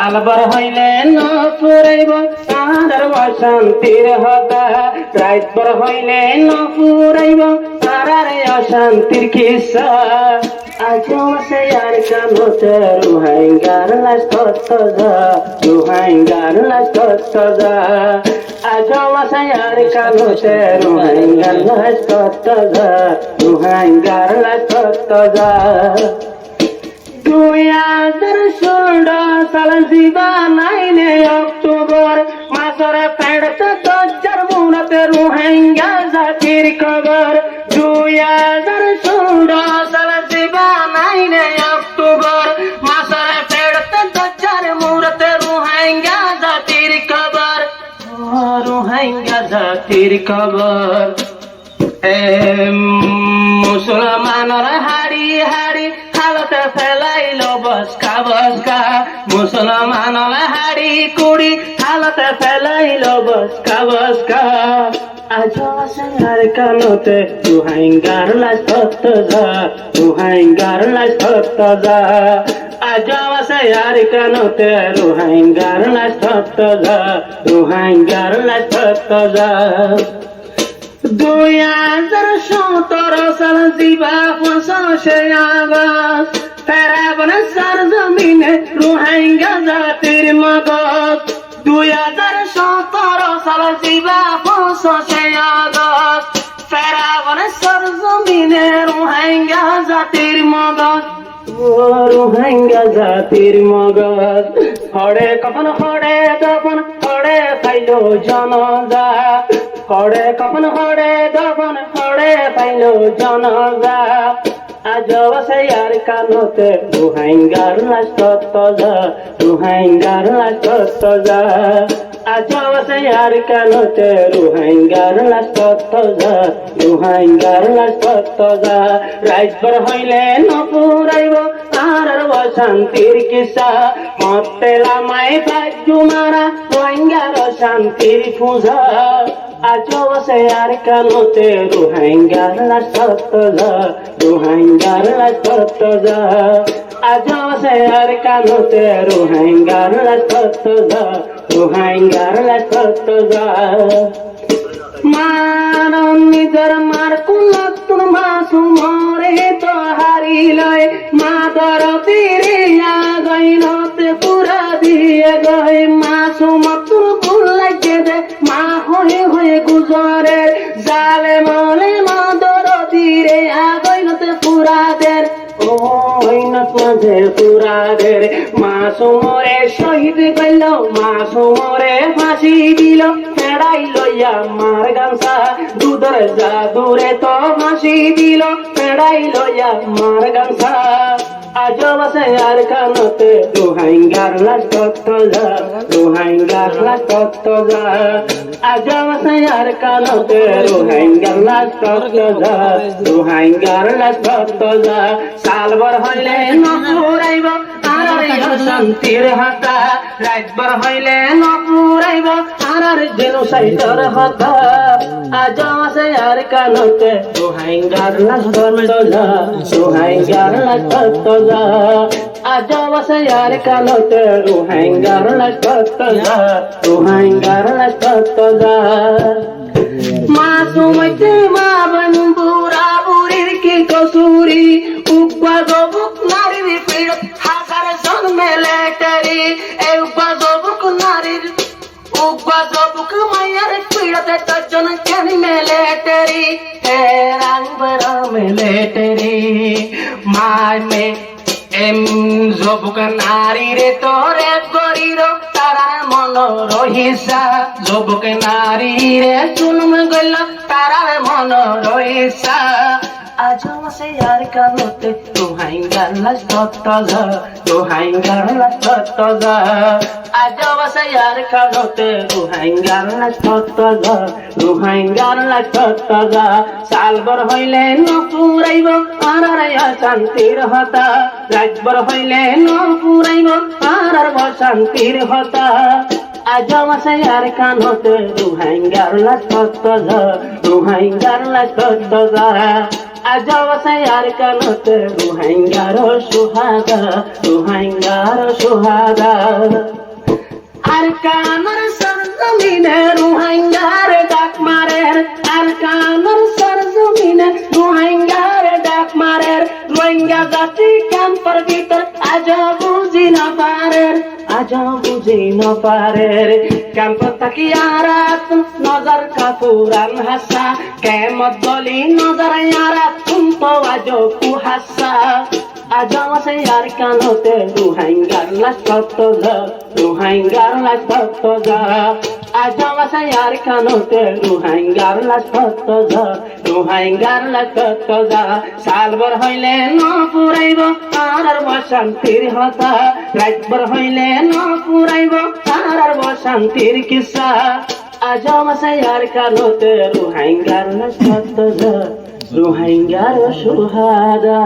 সালবার হইলে নপুরাইব তার অশান্তির হতা রাতবার হইলে নপুরাইব তার অশান্তির কিসা আজো সে আর কানতে রুহাইঙ্গার লাশ কত যা রুহাইঙ্গার লাশ কত যা আজো সে আর কানতে রুহাইঙ্গার লাশ কত যা রুহাইঙ্গার লাশ কত যা 2016 সাল জীবানাইনে অক্টোবর মাসের পেড়তে তজ্জার মুনাতে রোহিঙ্গা জাতির খবর 2016 সাল জীবানাইনে অক্টোবর মাসের পেড়তে তজ্জার মুনাতে রোহিঙ্গা জাতির খবর রোহিঙ্গা জাতির খবর মুসলমানর হাড়ি হাড়ি হালতে ফেলাইল বসকা বসকা মুসলমানর হাড়ি কুড়ি হালতে ফেলাইল বসকা বসকা আজ আর কানতে রোহিঙ্গার লাশ কত যা রোহিঙ্গার লাশ কত যা আজ আর কানতে রোহিঙ্গার লাশ কত যা রোহিঙ্গার লাশ কত যা 2017 সাল দিবা 25 আগস্ট ফেরাবনে সরজমিনে রোহিঙ্গা জাতির মগজ 2017 সাল দিবা 25 আগস্ট ফেরাবনে সরজমিনে রোহিঙ্গা জাতির মগজ রোহিঙ্গা জাতির মগজ হড়ে কপন হড়ে দপন হড়ে পাইলো জনজা হড়ে কপন হড়ে দপন হড়ে পাইলো জনজা আজ সে আর কানতে রোহিঙ্গার লাশ কত যা রোহিঙ্গার লাশ কত যা আজ সে আর কানতে রোহিঙ্গার লাশ কত যা রোহিঙ্গার লাশ কত যা রাতভর হইলে নপুরাইব আর অশান্তির কিসা মতে লামাই বাজু মারা রোহিঙ্গার শান্তির পূজা আজ সে আর কানতে রোহিঙ্গার লাশ কত যা রোহিঙ্গার লাশ কত যা আজ সে আর কানতে রোহিঙ্গার লাশ কত যা রোহিঙ্গার লাশ কত যা মানব নিজের মার কুলতুন মাসু মরে তো হারিলয় মাদর তীরে গইনতে পুরা দিয়ে গই মাসু মতুর ভুল লাগে দে মা হয়ে হয়ে গুজরে জালে মলে মাদর তীরে গইনতে পুরা দের ওইনত মাঝে পুরা দের মাসু মরে শহীদ গইল মাসু মরে ফাঁসি দিল ফেড়াই লইয়া মার গামছা দুধর জাদুরে তো ফাঁসি দিল ফেড়াই লইয়া মার গামছা আজ সে আর কানতে রোহিঙ্গার লাশ কত যা রোহিঙ্গার লাশ কত যা আজ সে আর কানতে রোহিঙ্গার লাশ কত যা রোহিঙ্গার লাশ কত যা সালবার হইলে নপুরাইব আর শান্তির হাতা রাতবার হইলে নপুরাইব আর জেনোসাইডর হাতা আজ সে আর কানতে রোহিঙ্গার লাশ কত যা রোহিঙ্গার লাশ কত যা আজ সে আর কানতে রোহিঙ্গার লাশ কত যা রোহিঙ্গার লাশ কত যা মাসুমতে মা বন্ধুরা বুড়ির কি কসুরি উপ্পা গবুক নারীর পীড় হাজার জন্মে লেটারি এই উপ্পা গবুক নারীর উপ্পা গবুক মায়ের পীড়তে তজন কেন মেলেটারি হে রং বরং মেলেটারি মায় মে এম জবুক নারী রে তোরে গরির তারা মন রহিসা জবুক নারী রে চুলম গল তারা মন রহিসা আজ সে আর কানতে রোহিঙ্গার লাশ কত যা রোহিঙ্গার লাশ কত যা আজ সে আর কানতে রোহিঙ্গার লাশ কত যা রোহিঙ্গার লাশ কত যা সালবার হইলে নপুরাইব আর শান্তির হতা রাতবার হইলে নপুরাইব আর শান্তির হতা আজ সে আর কানতে রোহিঙ্গার লাশ কত যা রোহিঙ্গার লাশ কত যা আজব আছে আর কানতে রোহিঙ্গার সুহাদা রোহিঙ্গার সুহাদা আর কানর সরজমিনে রোহিঙ্গার ডাক মারের আর কানর সরজমিনে রোহিঙ্গার ডাক মারের রোহিঙ্গা জাতি ক্যাম্পের ভিতর আজ বুঝি না পারের আজ বুঝি না পারের ক্যাম্প থাকি আরাত নজর কাপুরান হাসা কেমত বলি নজর আরাত তুম তো আজ কুহাসা আজম আছে আর কানতে রোহিঙ্গার লাশ কত রোহিঙ্গার লাশ কত আজম আছে আর কানতে রোহিঙ্গার লাশ কত রোহিঙ্গার লাশ কত সালবর হইলে ন পুরাইব আর বসন্তীর হতা রাতভর হইলে ন পুরাইব আর বসন্তীর কিসা আজম আছে আর কানতে রোহিঙ্গার লাশ কত রোহিঙ্গার সুহাদা